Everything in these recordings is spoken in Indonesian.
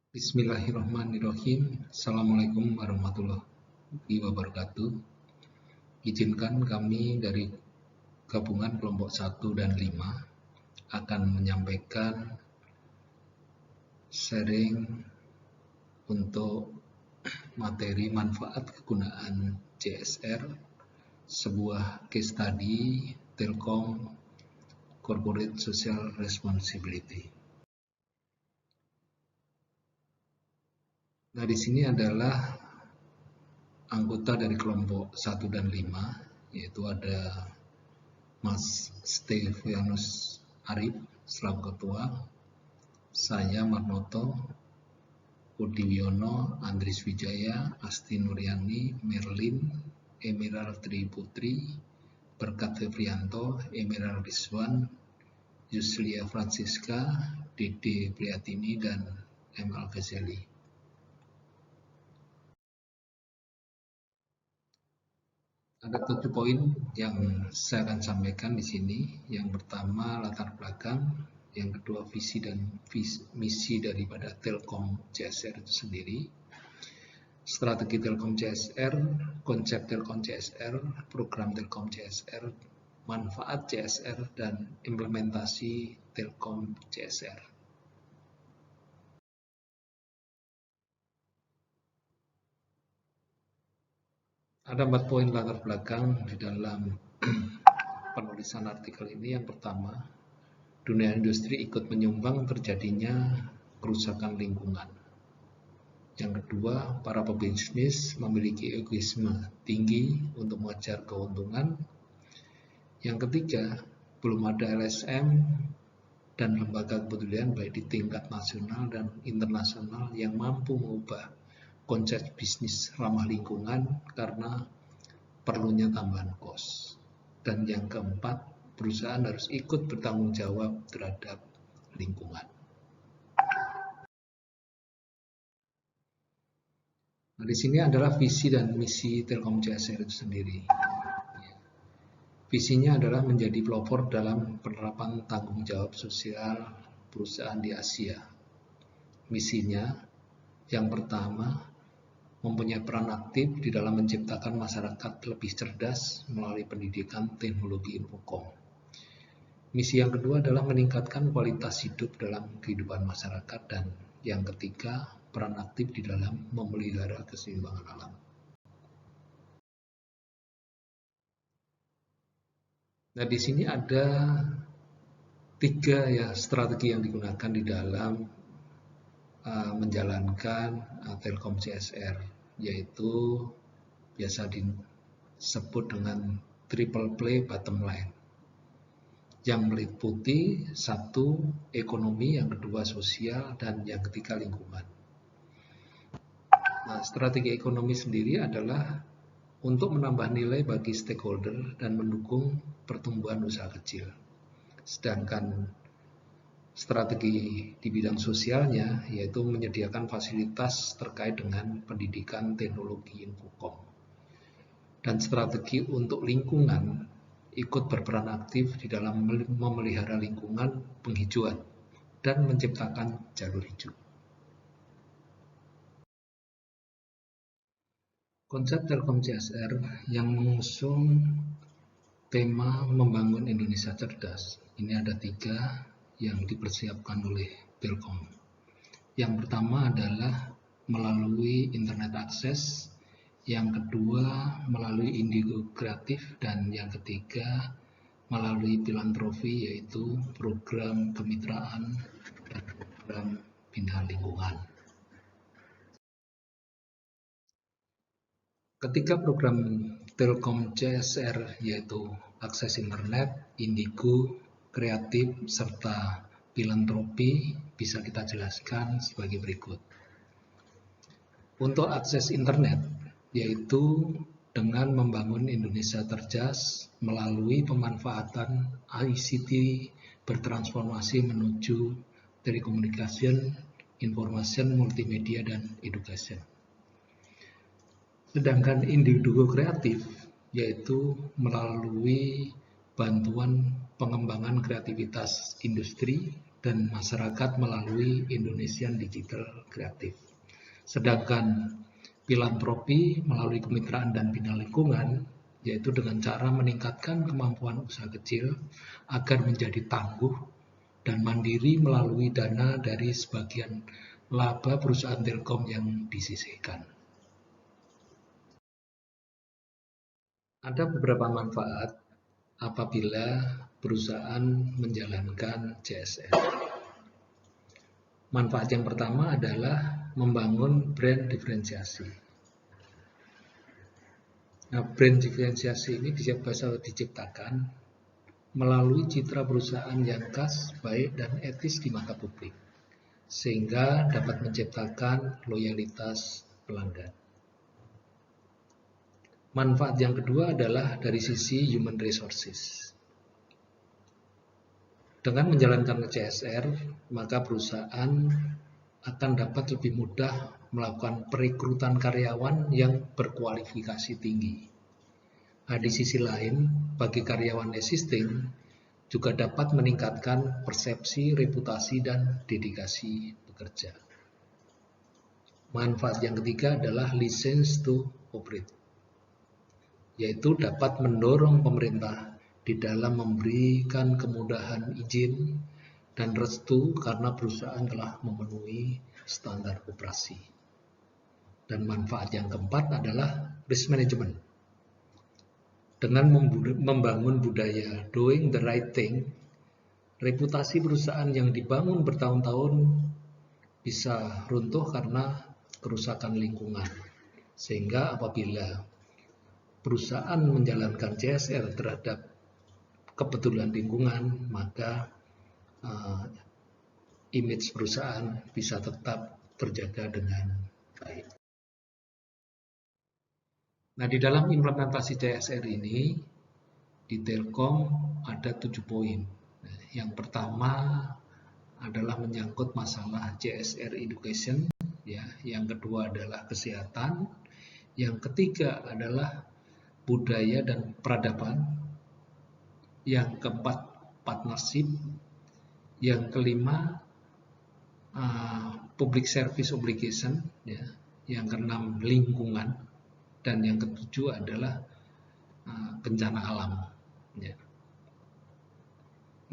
Bismillahirrahmanirrahim. Assalamualaikum warahmatullahi wabarakatuh. Izinkan kami dari gabungan kelompok 1 dan 5 akan menyampaikan sharing untuk materi manfaat kegunaan CSR, sebuah case study Telkom Corporate Social Responsibility. Nah, di sini adalah anggota dari kelompok 1 dan 5, yaitu ada Mas Stefanus Arif selaku ketua, saya Marnoto, Udiwiono, Andris Wijaya, Asti Nuryani, Merlin, Emerald Triputri, Berkat Febrianto, Emerald Rizwan, Yuslia Francisca, Dede Priatini, dan M. Al-Ghazali. Ada 7 poin yang saya akan sampaikan di sini. Yang pertama, latar belakang. Yang kedua, visi dan misi daripada Telkom CSR itu sendiri. Strategi Telkom CSR, konsep Telkom CSR, program Telkom CSR, manfaat CSR, dan implementasi Telkom CSR. Ada 4 poin latar belakang di dalam penulisan artikel ini. Yang pertama, dunia industri ikut menyumbang terjadinya kerusakan lingkungan. Yang kedua, para pebisnis memiliki egoisme tinggi untuk mengejar keuntungan. Yang ketiga, belum ada LSM dan lembaga kepedulian baik di tingkat nasional dan internasional yang mampu mengubah konsep bisnis ramah lingkungan karena perlunya tambahan kos. Dan yang keempat, perusahaan harus ikut bertanggung jawab terhadap lingkungan. Nah, di sini adalah visi dan misi Telkom CSR itu sendiri. Visinya adalah menjadi pelopor dalam penerapan tanggung jawab sosial perusahaan di Asia. Misinya, yang pertama, mempunyai peran aktif di dalam menciptakan masyarakat lebih cerdas melalui pendidikan teknologi infokom. Misi yang kedua adalah meningkatkan kualitas hidup dalam kehidupan masyarakat, dan yang ketiga, peran aktif di dalam memelihara keseimbangan alam. Nah, di sini ada 3 strategi yang digunakan di dalam menjalankan Telkom CSR, yaitu biasa disebut dengan triple play bottom line, yang meliputi 1, ekonomi, yang kedua sosial, dan yang ketiga lingkungan. Nah, strategi ekonomi sendiri adalah untuk menambah nilai bagi stakeholder dan mendukung pertumbuhan usaha kecil. Sedangkan strategi di bidang sosialnya yaitu menyediakan fasilitas terkait dengan pendidikan teknologi infokom. Dan strategi untuk lingkungan ikut berperan aktif di dalam memelihara lingkungan penghijauan dan menciptakan jalur hijau. Konsep Telkom CSR yang mengusung tema membangun Indonesia cerdas. Ini ada 3 yang dipersiapkan oleh Telkom. Yang pertama adalah melalui internet akses, yang kedua melalui indigo kreatif, dan yang ketiga melalui filantropi, yaitu program kemitraan dan program bina lingkungan. Ketiga program Telkom CSR yaitu akses internet, indigo kreatif, serta filantropi bisa kita jelaskan sebagai berikut. Untuk akses internet, yaitu dengan membangun Indonesia cerdas melalui pemanfaatan ICT bertransformasi menuju telecommunication, information, multimedia, dan education. Sedangkan indigo kreatif yaitu melalui bantuan pengembangan kreativitas industri dan masyarakat melalui Indonesian Digital Creative. Sedangkan filantropi melalui kemitraan dan bina lingkungan, yaitu dengan cara meningkatkan kemampuan usaha kecil agar menjadi tangguh dan mandiri melalui dana dari sebagian laba perusahaan Telkom yang disisihkan. Ada beberapa manfaat apabila perusahaan menjalankan CSR. Manfaat yang pertama adalah membangun brand diferensiasi. Nah, brand diferensiasi ini bisa diciptakan melalui citra perusahaan yang khas, baik, dan etis di mata publik, sehingga dapat menciptakan loyalitas pelanggan. Manfaat yang kedua adalah dari sisi human resources. Dengan menjalankan CSR, maka perusahaan akan dapat lebih mudah melakukan perekrutan karyawan yang berkualifikasi tinggi. Nah, di sisi lain, bagi karyawan existing juga dapat meningkatkan persepsi, reputasi, dan dedikasi bekerja. Manfaat yang ketiga adalah license to operate, yaitu dapat mendorong pemerintah di dalam memberikan kemudahan izin dan restu karena perusahaan telah memenuhi standar operasi. Dan manfaat yang keempat adalah risk management. Dengan membangun budaya doing the right thing, reputasi perusahaan yang dibangun bertahun-tahun bisa runtuh karena kerusakan lingkungan. Sehingga apabila perusahaan menjalankan CSR terhadap kepedulian lingkungan, maka image perusahaan bisa tetap terjaga dengan baik. Nah, di dalam implementasi CSR ini, di Telkom ada 7 poin. Nah, yang pertama adalah menyangkut masalah CSR education, ya. Yang kedua adalah kesehatan. Yang ketiga adalah budaya dan peradaban. Yang keempat, partnership. Yang kelima, public service obligation, ya. Yang keenam, lingkungan. Dan yang ketujuh adalah bencana alam, ya.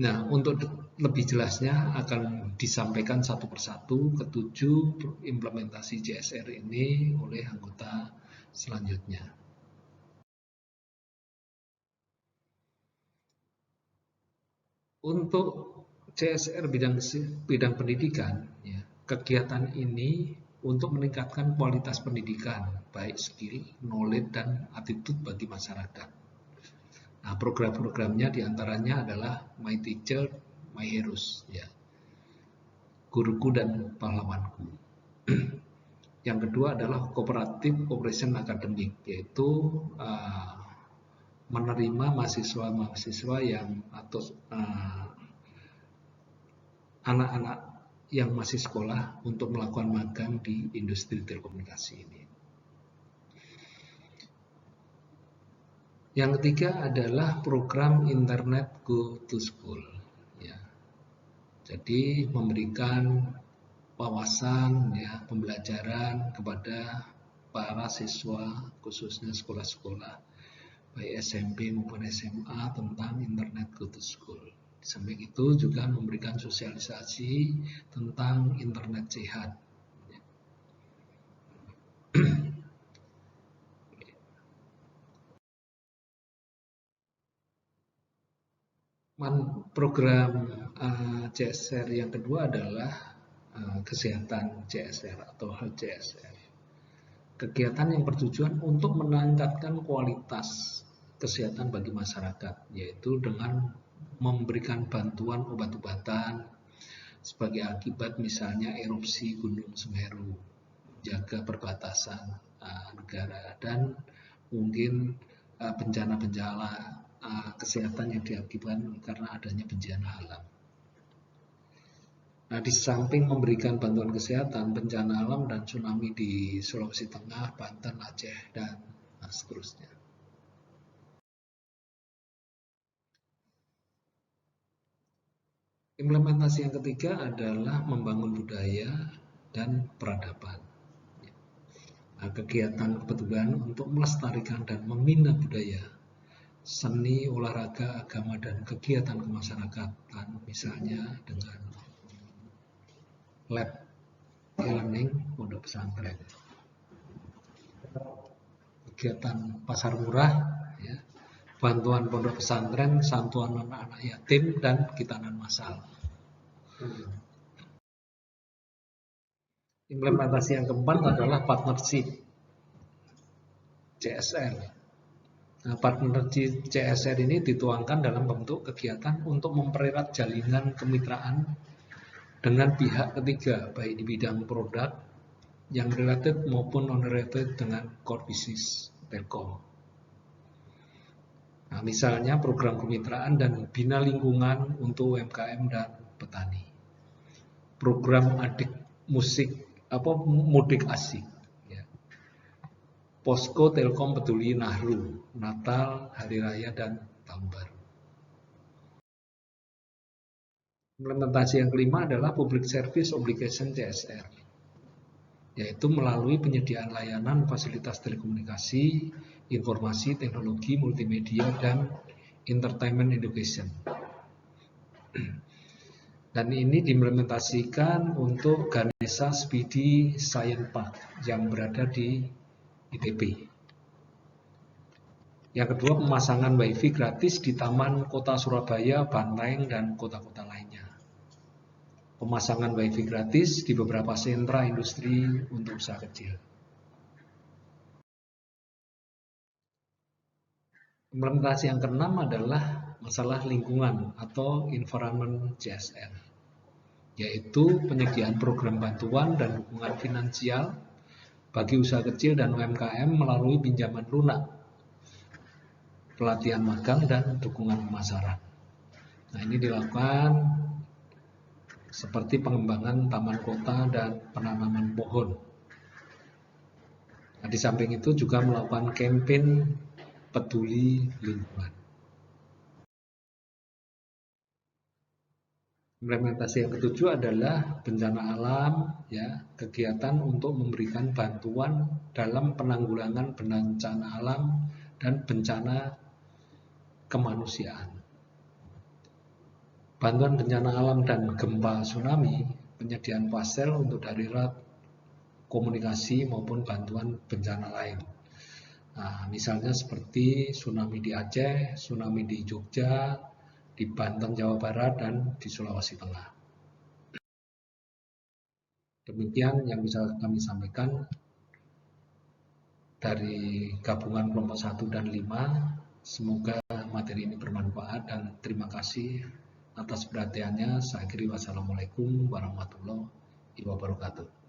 Nah, untuk lebih jelasnya akan disampaikan satu persatu ketujuh implementasi CSR ini oleh anggota selanjutnya. Untuk CSR bidang pendidikan, ya, kegiatan ini untuk meningkatkan kualitas pendidikan, baik skill, knowledge, dan attitude bagi masyarakat. Nah, program-programnya diantaranya adalah My Teacher, My Heroes, ya, guruku dan pahlawanku. Yang kedua adalah Cooperative Operation Academic, yaitu menerima mahasiswa-mahasiswa yang atau anak-anak yang masih sekolah untuk melakukan magang di industri telekomunikasi ini. Yang ketiga adalah program Internet Go to School, ya. Jadi memberikan wawasan, ya, pembelajaran kepada para siswa, khususnya sekolah-sekolah baik SMP maupun SMA tentang Internet Go to School. Di samping itu juga memberikan sosialisasi tentang internet sehat. Program CSR yang kedua adalah kesehatan CSR atau health CSR. Kegiatan yang bertujuan untuk meningkatkan kualitas kesehatan bagi masyarakat, yaitu dengan memberikan bantuan obat-obatan sebagai akibat misalnya erupsi Gunung Semeru, jaga perbatasan negara, dan mungkin bencana-bencana kesehatan yang diakibatkan karena adanya bencana alam. Nah, di samping memberikan bantuan kesehatan, bencana alam dan tsunami di Sulawesi Tengah, Banten, Aceh, dan seterusnya. Implementasi yang ketiga adalah membangun budaya dan peradaban. Nah, kegiatan kepedulian untuk melestarikan dan membina budaya, seni, olahraga, agama, dan kegiatan kemasyarakatan, misalnya dengan lab e-learning pondok pesantren, kegiatan pasar murah, ya, bantuan pondok pesantren, santuan anak-anak yatim, dan khitanan massal. Implementasi yang keempat adalah partnership CSR. Nah, partnership CSR ini dituangkan dalam bentuk kegiatan untuk mempererat jaringan kemitraan dengan pihak ketiga, baik di bidang produk yang related maupun non-related dengan core business Telkom. Nah, misalnya program kemitraan dan bina lingkungan untuk UMKM dan petani. Program adik mudik asik. Ya. Posko Telkom Peduli Nahru, Natal, Hari Raya, dan Tahun Baru. Implementasi yang kelima adalah Public Service Obligation CSR, yaitu melalui penyediaan layanan fasilitas telekomunikasi, informasi, teknologi, multimedia, dan entertainment education. Dan ini diimplementasikan untuk Ganesha Speedy Science Park yang berada di ITB. Yang kedua, pemasangan WiFi gratis di Taman Kota Surabaya, Bantaeng, dan kota-kota lainnya. Pemasangan WiFi gratis di beberapa sentra industri untuk usaha kecil. Implementasi yang keenam adalah masalah lingkungan atau environment CSR, yaitu penyediaan program bantuan dan dukungan finansial bagi usaha kecil dan UMKM melalui pinjaman lunak, pelatihan magang, dan dukungan pemasaran. Nah, ini dilakukan seperti pengembangan taman kota dan penanaman pohon. Nah, di samping itu juga melakukan kampanye peduli lingkungan. Implementasi yang ketujuh adalah bencana alam, ya, kegiatan untuk memberikan bantuan dalam penanggulangan bencana alam dan bencana kemanusiaan. Bantuan bencana alam dan gempa tsunami, penyediaan pastel untuk darurat komunikasi maupun bantuan bencana lain. Nah, misalnya seperti tsunami di Aceh, tsunami di Jogja, di Banten, Jawa Barat, dan di Sulawesi Tengah. Demikian yang bisa kami sampaikan dari gabungan kelompok 1 dan 5. Semoga materi ini bermanfaat dan terima kasih atas perhatiannya. Saya akhiri, wassalamualaikum warahmatullahi wabarakatuh.